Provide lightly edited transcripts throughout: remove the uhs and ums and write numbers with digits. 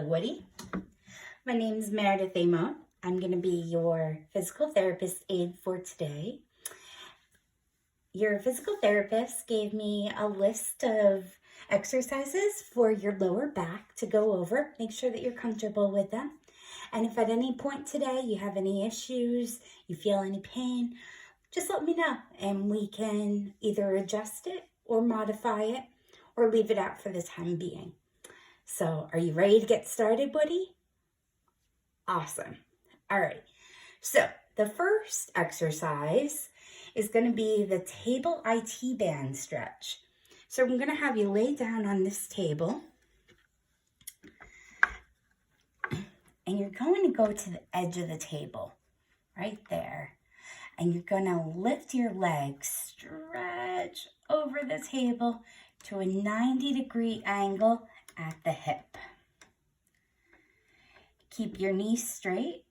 Hello, Woody. My name is Meredith Amon. I'm going to be your physical therapist aide for today. Your physical therapist gave me a list of exercises for your lower back to go over. Make sure that you're comfortable with them. And if at any point today you have any issues, you feel any pain, just let me know and we can either adjust it or modify it or leave it out for the time being. So are you ready to get started, Woody? Awesome. All right. So the first exercise is going to be the table IT band stretch. So I'm going to have you lay down on this table. And you're going to go to the edge of the table, right there. And you're going to lift your legs, stretch over the table to a 90-degree angle at the hip. Keep your knees straight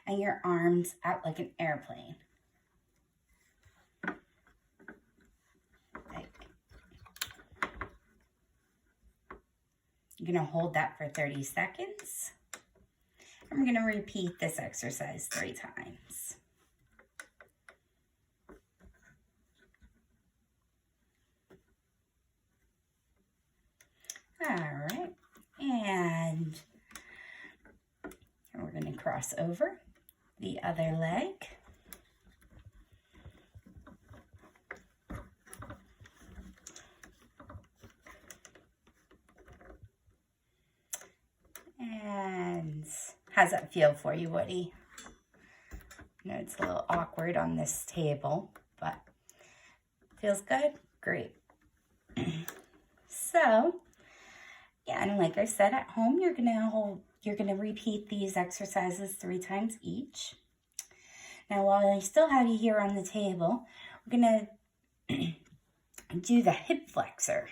and your arms out like an airplane. You're going to hold that for 30 seconds. I'm going to repeat this exercise 3 times. All right, and we're going to cross over the other leg. And how's that feel for you, Woody? I know it's a little awkward on this table, but feels good? Great. So, yeah, and like I said, at home, you're gonna repeat these exercises 3 times each. Now, while I still have you here on the table, we're gonna do the hip flexor.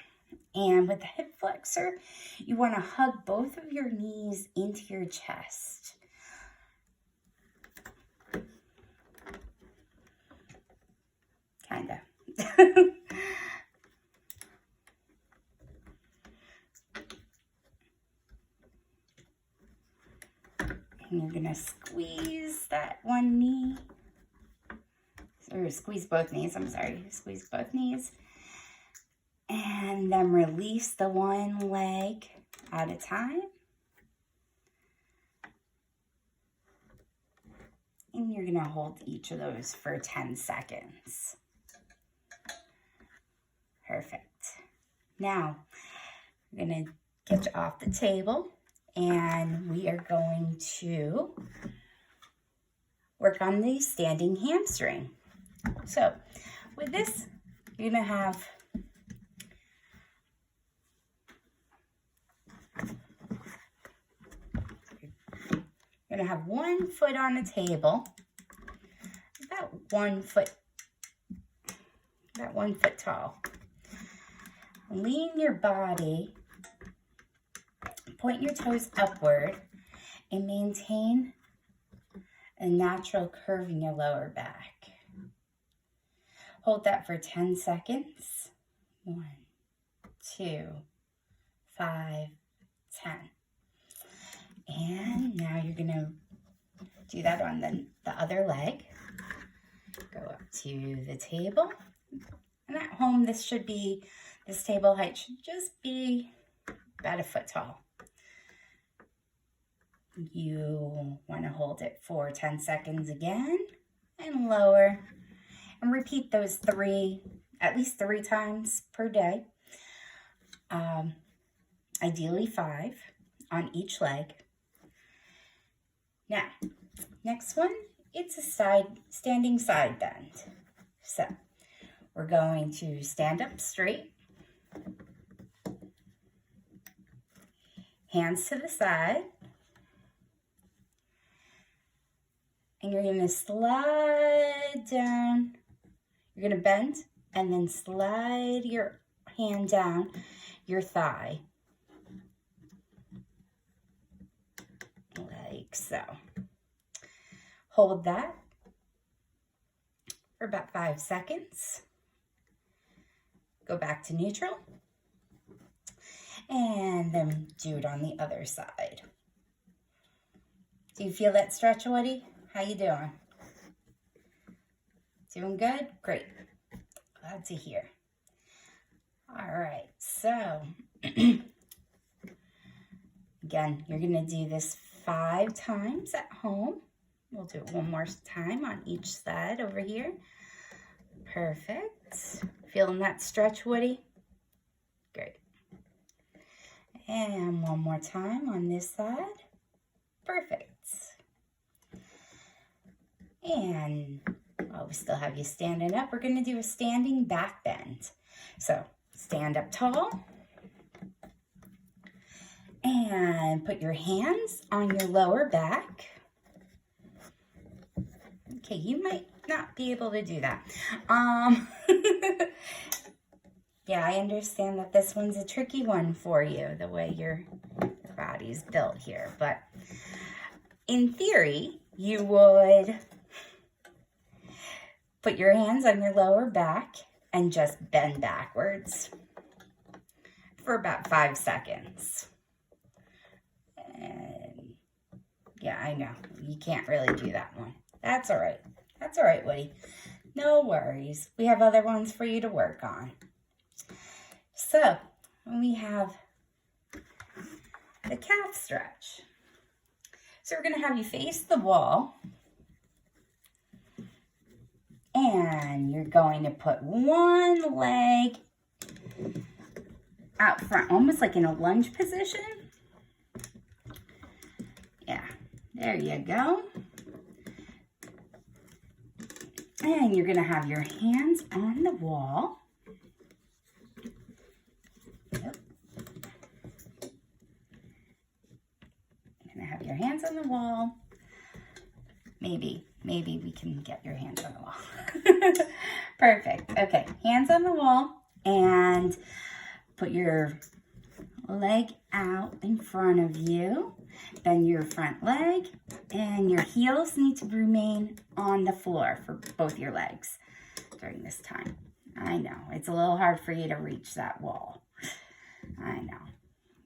And with the hip flexor, you want to hug both of your knees into your chest. Kinda. And you're going to squeeze that one knee. Or squeeze both knees, I'm sorry. Squeeze both knees. And then release the one leg at a time. And you're going to hold each of those for 10 seconds. Perfect. Now, I'm going to get you off the table and we are going to work on the standing hamstring. So, with this, you're going to have one foot on the table, about 1 foot tall. Lean your body, point your toes upward, and maintain a natural curve in your lower back. Hold that for 10 seconds. 1, 2, 5, 10. And now you're going to do that on the other leg. Go up to the table. And at home, this table height should just be about 1 foot tall. You want to hold it for 10 seconds again and lower. And repeat those at least 3 times per day. Ideally 5 on each leg. Now, next one, it's a standing side bend. So, we're going to stand up straight. Hands to the side. And you're going to slide down. You're going to bend and then slide your hand down your thigh. Like so. Hold that for about 5 seconds. Go back to neutral. And then do it on the other side. Do you feel that stretch, Woody? How you doing? Doing good? Great. Glad to hear. All right, so again, you're going to do this 5 times at home. We'll do it one more time on each side over here. Perfect. Feeling that stretch, Woody? Great. And one more time on this side. Perfect. And while we still have you standing up, we're going to do a standing back bend. So stand up tall. And put your hands on your lower back. Okay, you might not be able to do that. Yeah, I understand that this one's a tricky one for you, the way your body's built here. But in theory, you would put your hands on your lower back and just bend backwards for about 5 seconds. And yeah, I know, you can't really do that one. That's all right. That's all right, Woody. No worries. We have other ones for you to work on. So, we have the calf stretch. So we're going to have you face the wall. And you're going to put one leg out front, almost like in a lunge position. Yeah, there you go. And you're going to have your hands on the wall. Yep. You're going to have your hands on the wall. Maybe we can get your hands on the wall. Perfect. Okay, hands on the wall and put your leg out in front of you. Bend your front leg and your heels need to remain on the floor for both your legs during this time. I know, it's a little hard for you to reach that wall. I know.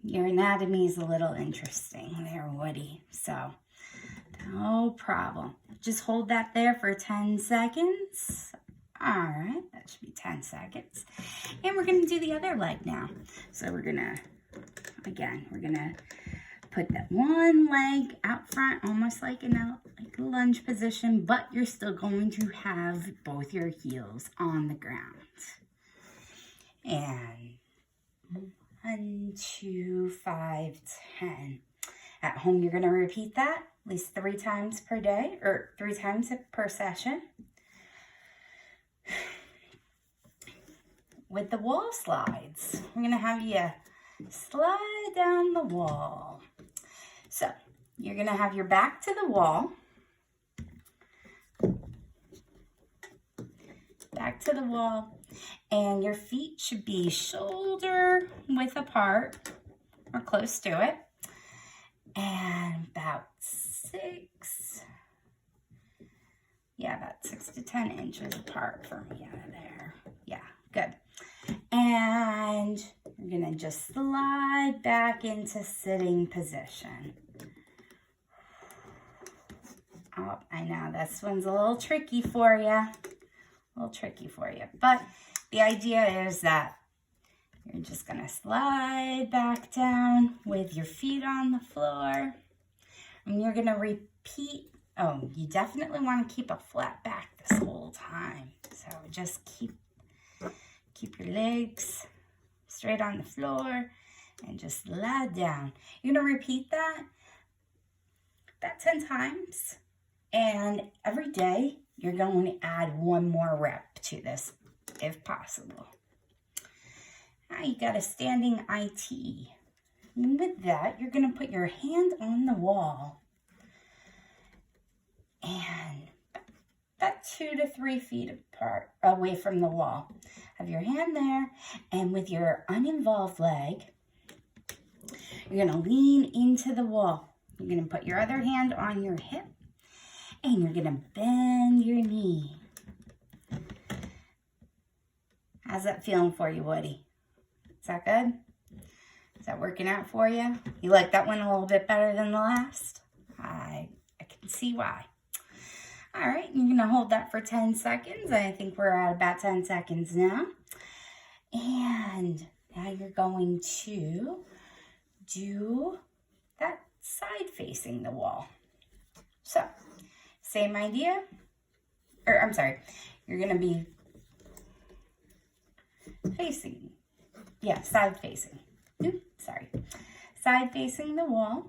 Your anatomy is a little interesting there, Woody. So, no problem. Just hold that there for 10 seconds. All right, that should be 10 seconds. And we're going to do the other leg now. So we're going to, again, we're going to put that one leg out front, almost like in a lunge position, but you're still going to have both your heels on the ground. And 1, 2, 5, 10. At home, you're going to repeat that at least 3 times per day, or 3 times per session. With the wall slides, we're going to have you slide down the wall. So, you're going to have your back to the wall. Back to the wall. And your feet should be shoulder width apart, or close to it. And about 6 to 10 inches apart from you there. Yeah, good. And you're going to just slide back into sitting position. Oh, I know this one's a little tricky for you. But the idea is that you're just going to slide back down with your feet on the floor. And you're going to repeat. Oh, you definitely want to keep a flat back this whole time. So just keep your legs straight on the floor and just lie down. You're going to repeat that about 10 times. And every day, you're going to add 1 more rep to this if possible. Now you got a standing IT. And with that, you're going to put your hand on the wall. And about 2 to 3 feet apart, away from the wall. Have your hand there, and with your uninvolved leg, you're going to lean into the wall. You're going to put your other hand on your hip, and you're going to bend your knee. How's that feeling for you, Woody? Is that good? that working out for you? You like that one a little bit better than the last? I can see why. All right, you're gonna hold that for 10 seconds. I think we're at about 10 seconds now. And now you're going to do that side facing the wall. So, same idea, or I'm sorry, you're gonna be facing, yeah, side facing. Oops, sorry. Side facing the wall.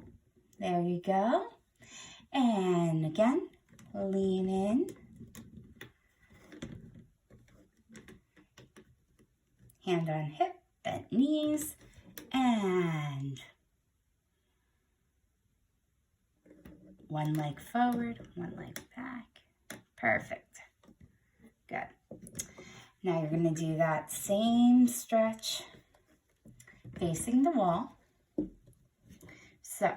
There you go. And again, lean in. Hand on hip, bent knees, and one leg forward, one leg back. Perfect. Good. Now you're going to do that same stretch facing the wall. So,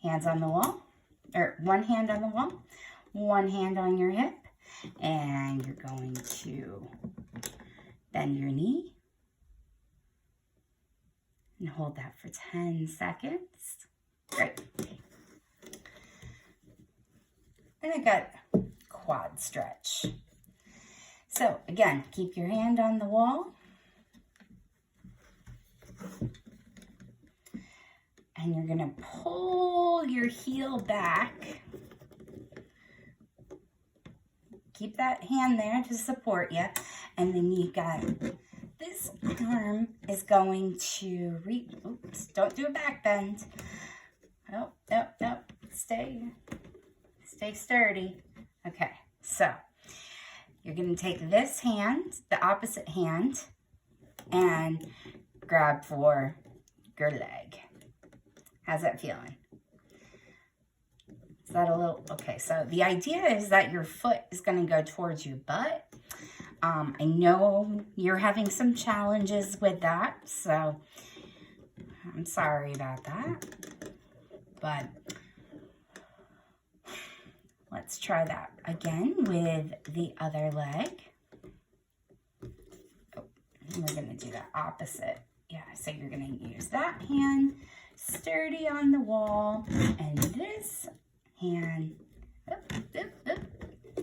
hands on the wall, or one hand on the wall, one hand on your hip, and you're going to bend your knee and hold that for 10 seconds. Great. And I got quad stretch. So again, keep your hand on the wall. And you're gonna pull your heel back. Keep that hand there to support you. And then you got this arm is going to reach. Oops, don't do a back bend. Oh, no. Stay sturdy. Okay, so you're going to take this hand, the opposite hand, and grab for your leg. How's that feeling? Is that a little, okay, so the idea is that your foot is going to go towards your butt. I know you're having some challenges with that, so I'm sorry about that. But let's try that again with the other leg. Oh, we're going to do the opposite. Yeah, so you're going to use that hand sturdy on the wall, and this hand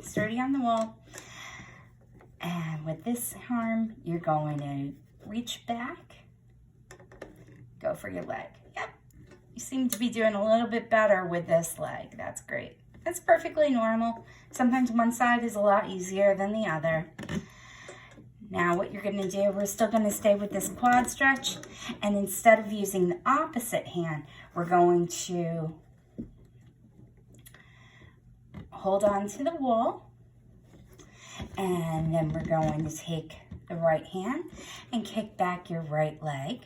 sturdy on the wall. And with this arm, you're going to reach back, go for your leg. Yep, you seem to be doing a little bit better with this leg. That's great. That's perfectly normal. Sometimes one side is a lot easier than the other. Now what you're going to do, we're still going to stay with this quad stretch. And instead of using the opposite hand, we're going to hold on to the wall. And then we're going to take the right hand and kick back your right leg.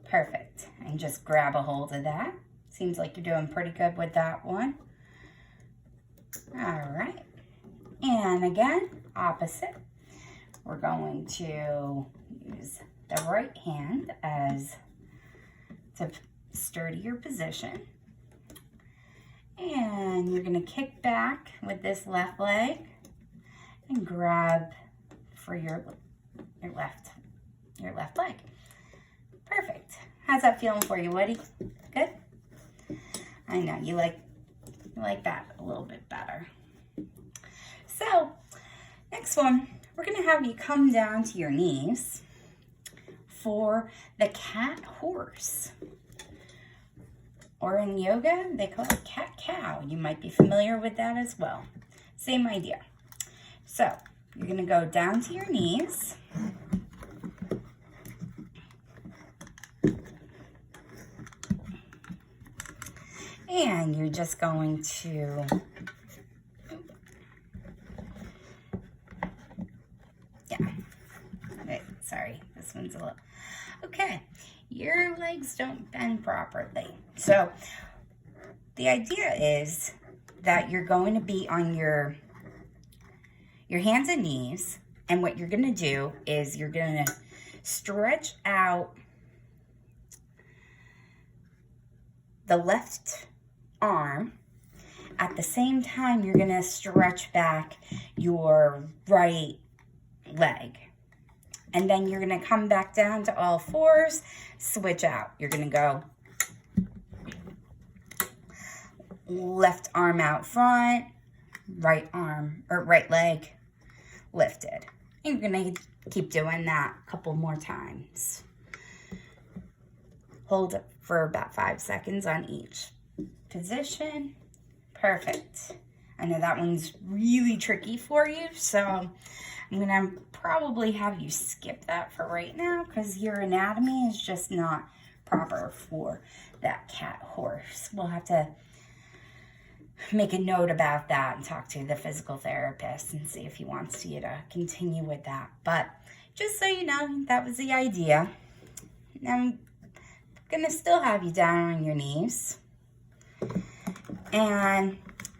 Perfect. And just grab a hold of that. Seems like you're doing pretty good with that one. All right. And again, opposite. We're going to use the right hand as to sturdier position. And you're going to kick back with this left leg and grab for your left leg. Perfect. How's that feeling for you, Woody? Good? I know you like that a little bit better. So, next one, we're going to have you come down to your knees for the cat horse. Or in yoga, they call it cat cow. You might be familiar with that as well. Same idea. So, you're going to go down to your knees. And you're just going to sorry, this one's a little, okay, your legs don't bend properly. So the idea is that you're going to be on your hands and knees, and what you're going to do is you're going to stretch out the left arm. At the same time, you're going to stretch back your right leg. And then you're gonna come back down to all fours, switch out. You're gonna go left arm out front, right arm or right leg lifted. And you're gonna keep doing that a couple more times. Hold it for about 5 seconds on each position. Perfect. I know that one's really tricky for you, so I'm gonna probably have you skip that for right now because your anatomy is just not proper for that cat horse. We'll have to make a note about that and talk to the physical therapist and see if he wants you to continue with that. But just so you know, that was the idea. Now I'm gonna still have you down on your knees. And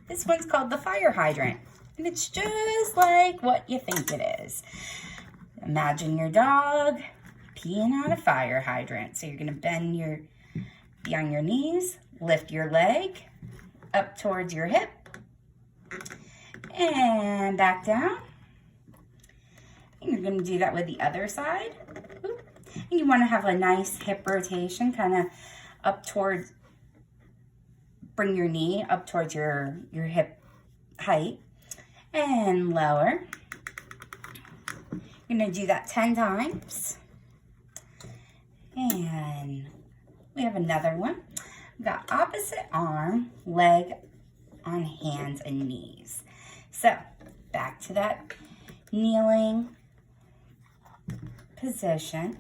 this one's called the fire hydrant. And it's just like what you think it is. Imagine your dog peeing on a fire hydrant. So you're gonna be on your knees, lift your leg up towards your hip, and back down. And you're gonna do that with the other side. And you wanna have a nice hip rotation, kind of up towards, bring your knee up towards your hip height and lower. You're gonna do that 10 times. And we have another one. We've got opposite arm, leg on hands and knees. So back to that kneeling position.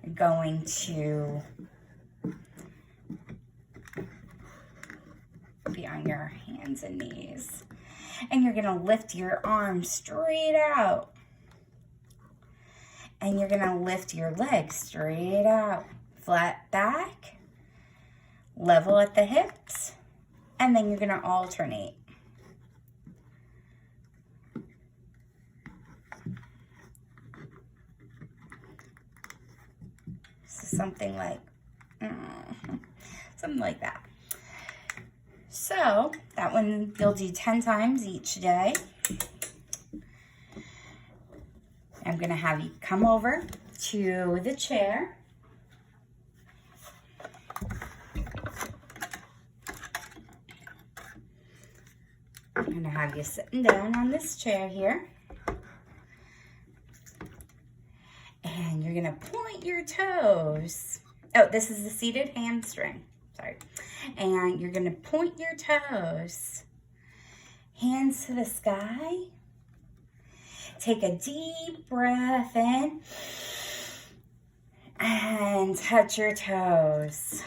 You're going to be on your hands and knees. And you're gonna lift your arms straight out. And you're gonna lift your legs straight out. Flat back, level at the hips, and then you're gonna alternate. So something like that. So that one you'll do 10 times each day. I'm gonna have you come over to the chair. I'm gonna have you sitting down on this chair here. And you're gonna point your toes. Oh, this is the seated hamstring. Sorry. And you're gonna point your toes. Hands to the sky. Take a deep breath in. And touch your toes.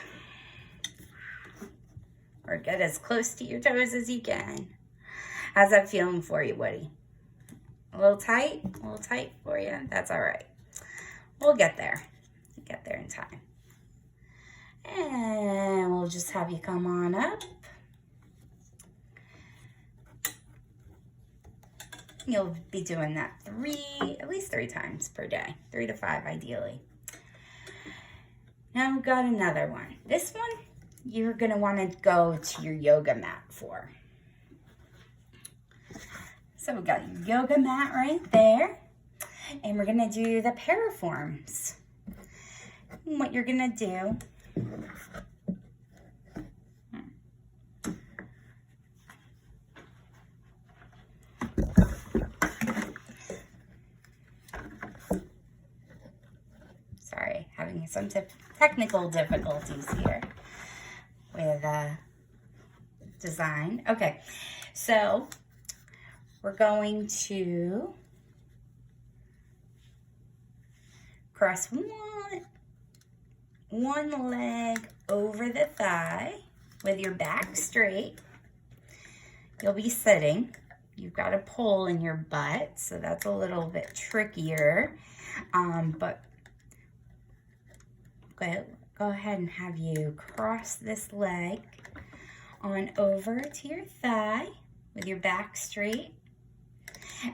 Or get as close to your toes as you can. How's that feeling for you, Woody? A little tight? A little tight for you? That's all right. We'll get there. We'll get there in time. And we'll just have you come on up. You'll be doing that at least three times per day. 3 to 5 ideally. Now we've got another one. This one, you're gonna wanna go to your yoga mat for. So we've got your yoga mat right there. And we're gonna do the paraforms. And what you're gonna do, sorry, having some technical difficulties here with design. Okay, so we're going to cross one leg over the thigh with your back straight. You'll be sitting. You've got a pole in your butt, so that's a little bit trickier. But go ahead and have you cross this leg on over to your thigh with your back straight.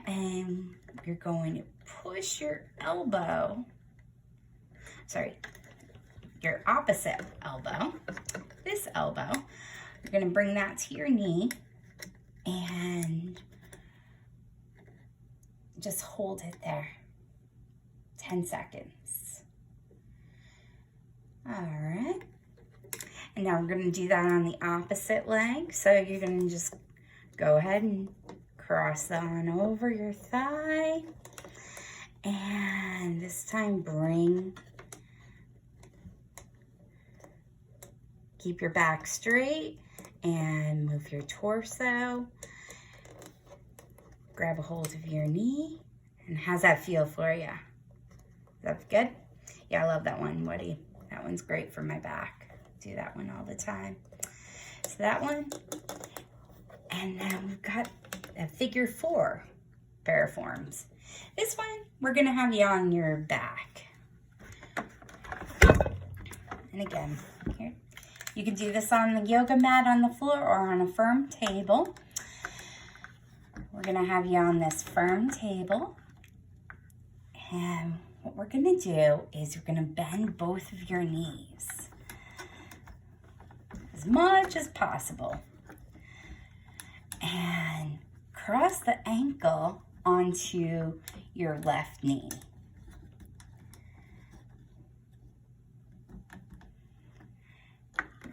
And you're going to push your elbow, your opposite elbow, this elbow. You're going to bring that to your knee and just hold it there. 10 seconds. All right. And now we're going to do that on the opposite leg. So you're going to just go ahead and cross on over your thigh. And this time keep your back straight and move your torso. Grab a hold of your knee. And how's that feel for you? Is that good? Yeah, I love that one, Woody. That one's great for my back. Do that one all the time. So that one. And then we've got a figure 4 paraforms. This one, we're gonna have you on your back. And again, here, you can do this on the yoga mat on the floor or on a firm table. We're gonna have you on this firm table. And what we're gonna do is we're gonna bend both of your knees as much as possible. And cross the ankle onto your left knee.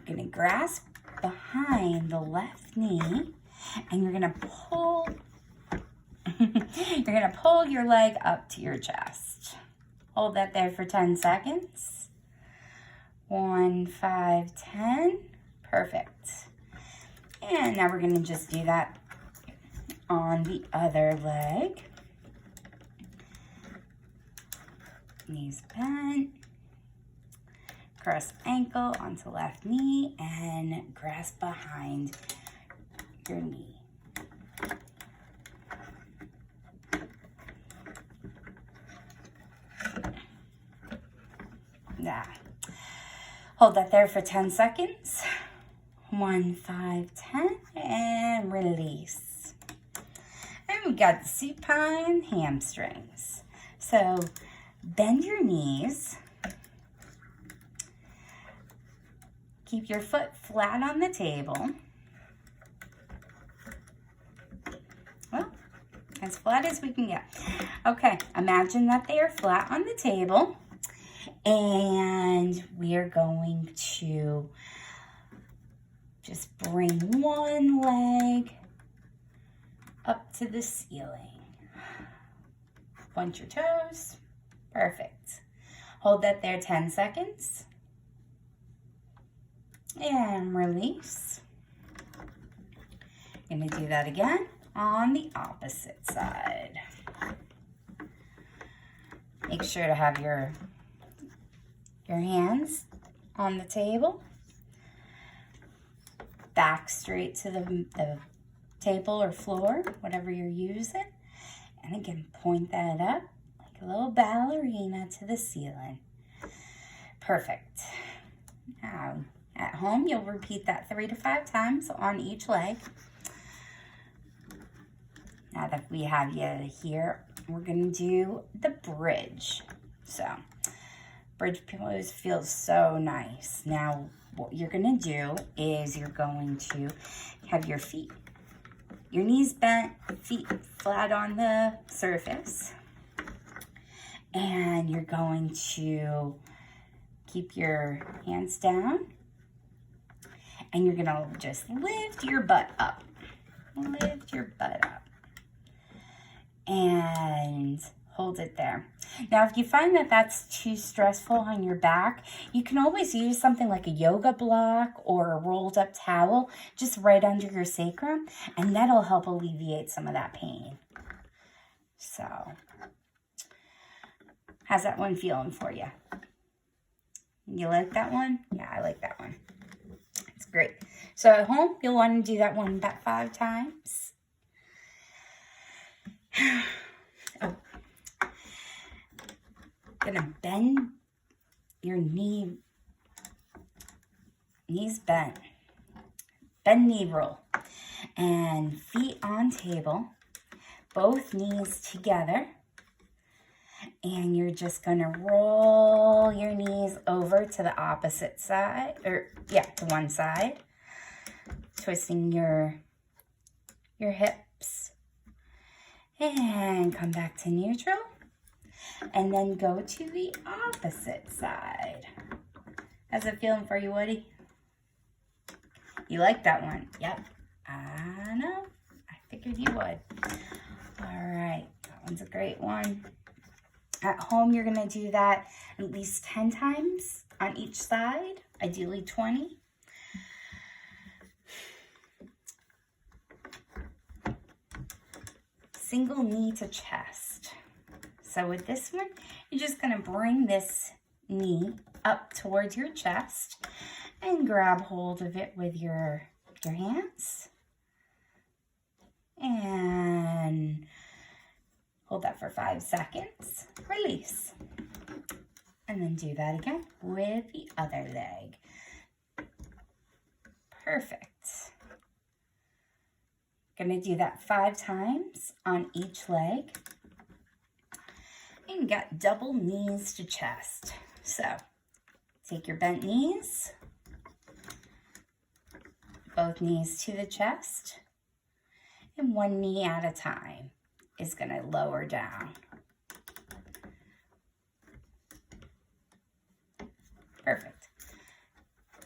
You're gonna grasp behind the left knee and you're gonna pull your leg up to your chest. Hold that there for 10 seconds. 1, 5, 10. Perfect. And now we're going to just do that on the other leg. Knees bent. Cross ankle onto left knee and grasp behind your knee. Yeah. Hold that there for 10 seconds. 1, 5, 10, and release. And we've got the supine hamstrings. So bend your knees. Keep your foot flat on the table. Well, as flat as we can get. Okay, imagine that they are flat on the table. And we are going to just bring one leg up to the ceiling. Point your toes. Perfect. Hold that there 10 seconds. And release. I'm going to do that again on the opposite side. Make sure to have your hands on the table. Back straight to the table or floor, whatever you're using. And again, point that up like a little ballerina to the ceiling. Perfect. Now, at home, you'll repeat that 3 to 5 times on each leg. Now that we have you here, we're going to do the bridge. So, bridge pose feels so nice. Now, what you're going to do is you're going to have your knees bent, feet flat on the surface. And you're going to keep your hands down. And you're going to just lift your butt up. Lift your butt up. And hold it there. Now, if you find that that's too stressful on your back, you can always use something like a yoga block or a rolled up towel just right under your sacrum, and that'll help alleviate some of that pain. So, how's that one feeling for you? You like that one? Yeah, I like that one. It's great. So at home, you'll want to do that one about 5 times. Oh. Gonna bend your knees bent. Bend knee roll. And feet on table. Both knees together. And you're just gonna roll your knees over to the opposite side, to one side. Twisting your hips. And come back to neutral. And then go to the opposite side. How's it feeling for you, Woody? You like that one? Yep. I know. I figured you would. All right. That one's a great one. At home, you're going to do that at least 10 times on each side, ideally 20. Single knee to chest. So with this one, you're just going to bring this knee up towards your chest and grab hold of it with your hands. And hold that for 5 seconds. Release. And then do that again with the other leg. Perfect. Gonna do that 5 times on each leg. And you got double knees to chest. So take your bent knees, both knees to the chest, and one knee at a time is gonna lower down. Perfect.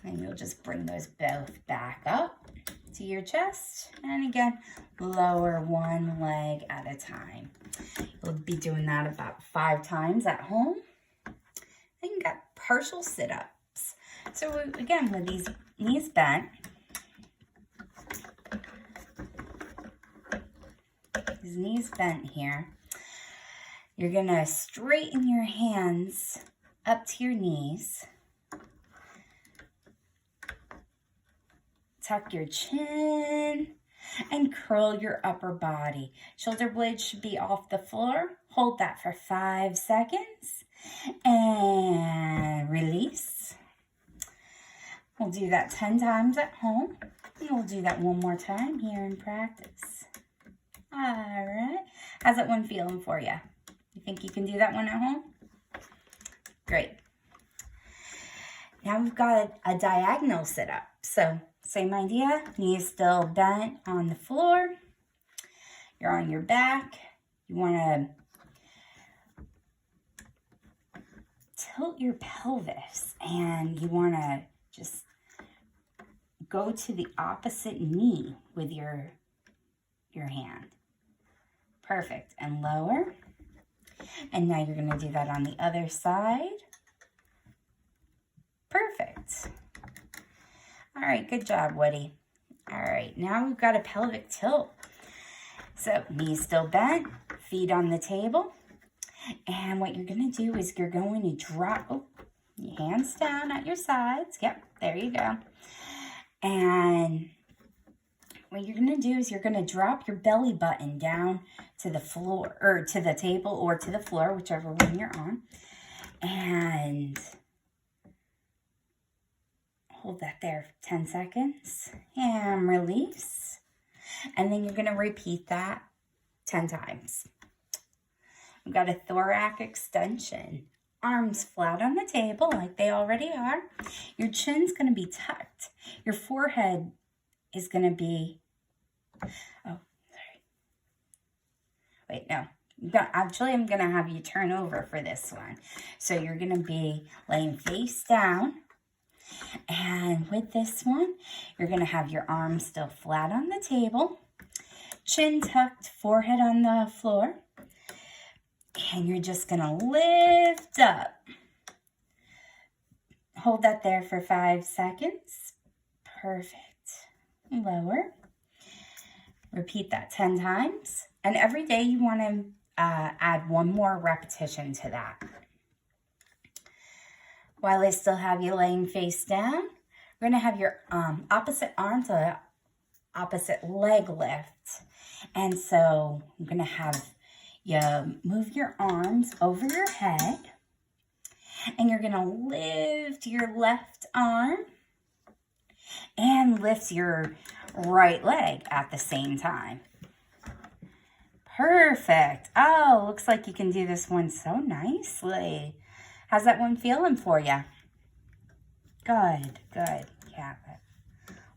And you'll just bring those both back up to your chest. And again, lower one leg at a time. You'll be doing that about 5 times at home. Then you got partial sit-ups. So again, with these knees bent, here, you're gonna straighten your hands up to your knees. Tuck your chin and curl your upper body. Shoulder blades should be off the floor. Hold that for 5 seconds and release. We'll do that 10 times at home. And we'll do that one more time here in practice. All right. How's that one feeling for you? You think you can do that one at home? Great. Now we've got a diagonal sit-up. So same idea, knees still bent on the floor. You're on your back. You want to tilt your pelvis and you want to just go to the opposite knee with your hand. Perfect. And lower. And now you're going to do that on the other side. Perfect. All right, good job, Woody. All right, now we've got a pelvic tilt. So knees still bent, feet on the table. And what you're going to do is you're going to drop your hands down at your sides. Yep, there you go. And what you're going to do is you're going to drop your belly button down to the floor, or to the table, or to the floor, whichever one you're on. And hold that there for 10 seconds and release. And then you're going to repeat that 10 times. We've got a thoracic extension. Arms flat on the table like they already are. Your chin's going to be tucked. Your forehead is going to be, wait, no. Actually, I'm going to have you turn over for this one. So you're going to be laying face down. And with this one, you're going to have your arms still flat on the table, chin tucked, forehead on the floor, and you're just going to lift up. Hold that there for 5 seconds. Perfect. Lower. Repeat that 10 times. And every day you want to add one more repetition to that. While I still have you laying face down, we're going to have your opposite arm to opposite leg lift. And so I'm going to have you move your arms over your head. And you're going to lift your left arm and lift your right leg at the same time. Perfect. Oh, looks like you can do this one so nicely. How's that one feeling for you? Good, good. Yeah,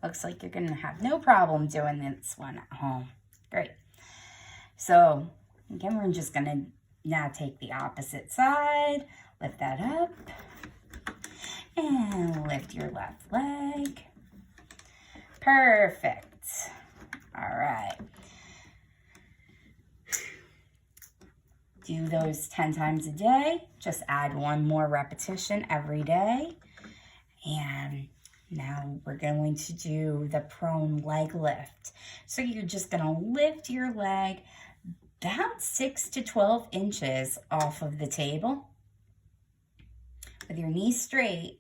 looks like you're going to have no problem doing this one at home. Great. So, again, we're just going to Now take the opposite side, lift that up, and lift your left leg. Perfect. All right. Do those 10 times a day. Just add one more repetition every day. And now we're going to do the prone leg lift. So you're just going to lift your leg about 6 to 12 inches off of the table with your knees straight.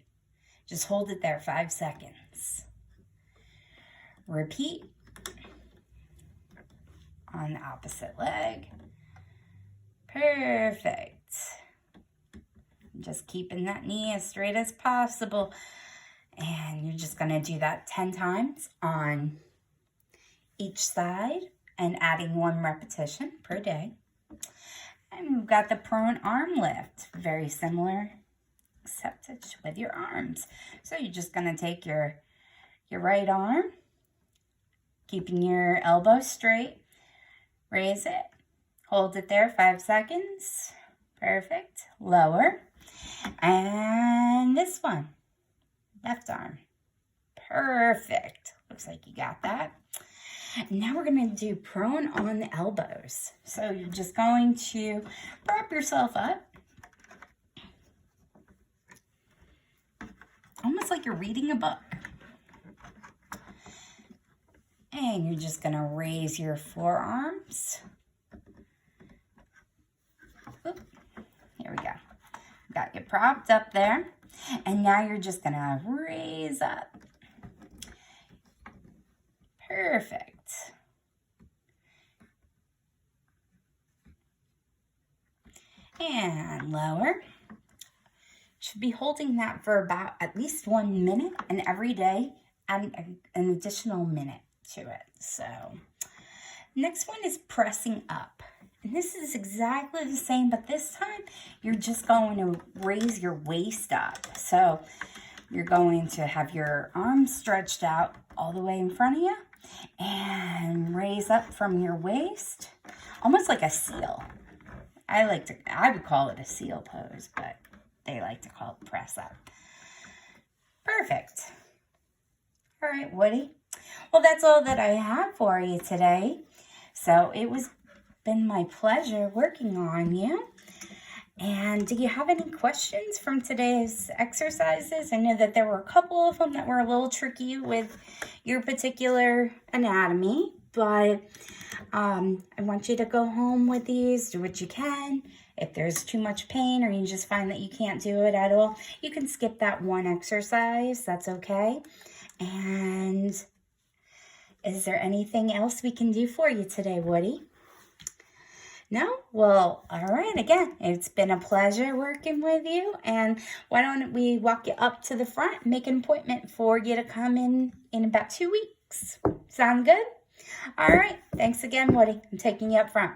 Just hold it there 5 seconds. Repeat on the opposite leg. Perfect. Just keeping that knee as straight as possible. And you're just going to do that 10 times on each side and adding one repetition per day. And we've got the prone arm lift. Very similar, except it's with your arms. So you're just going to take your right arm, keeping your elbow straight, raise it, hold it there 5 seconds. Perfect. Lower. And this one, left arm. Perfect. Looks like you got that. Now we're going to do prone on the elbows. So you're just going to prop yourself up. Almost like you're reading a book. And you're just going to raise your forearms. Oop. Here we go. Got you propped up there. And now you're just going to raise up. Perfect. And lower. Should be holding that for about at least 1 minute, and every day add an additional minute to it. So next one is pressing up. And this is exactly the same, but this time you're just going to raise your waist up. So you're going to have your arms stretched out all the way in front of you and raise up from your waist, almost like a seal. I would call it a seal pose, but they like to call it press up. Perfect. All right, Woody. Well, that's all that I have for you today. So it was been my pleasure working on you. And do you have any questions from today's exercises? I know that there were a couple of them that were a little tricky with your particular anatomy, but I want you to go home with these, do what you can. If there's too much pain or you just find that you can't do it at all, you can skip that one exercise. That's okay. And is there anything else we can do for you today, Woody? No? Well, all right. Again, it's been a pleasure working with you. And why don't we walk you up to the front and make an appointment for you to come in about 2 weeks. Sound good? All right. Thanks again, Woody. I'm taking you up front.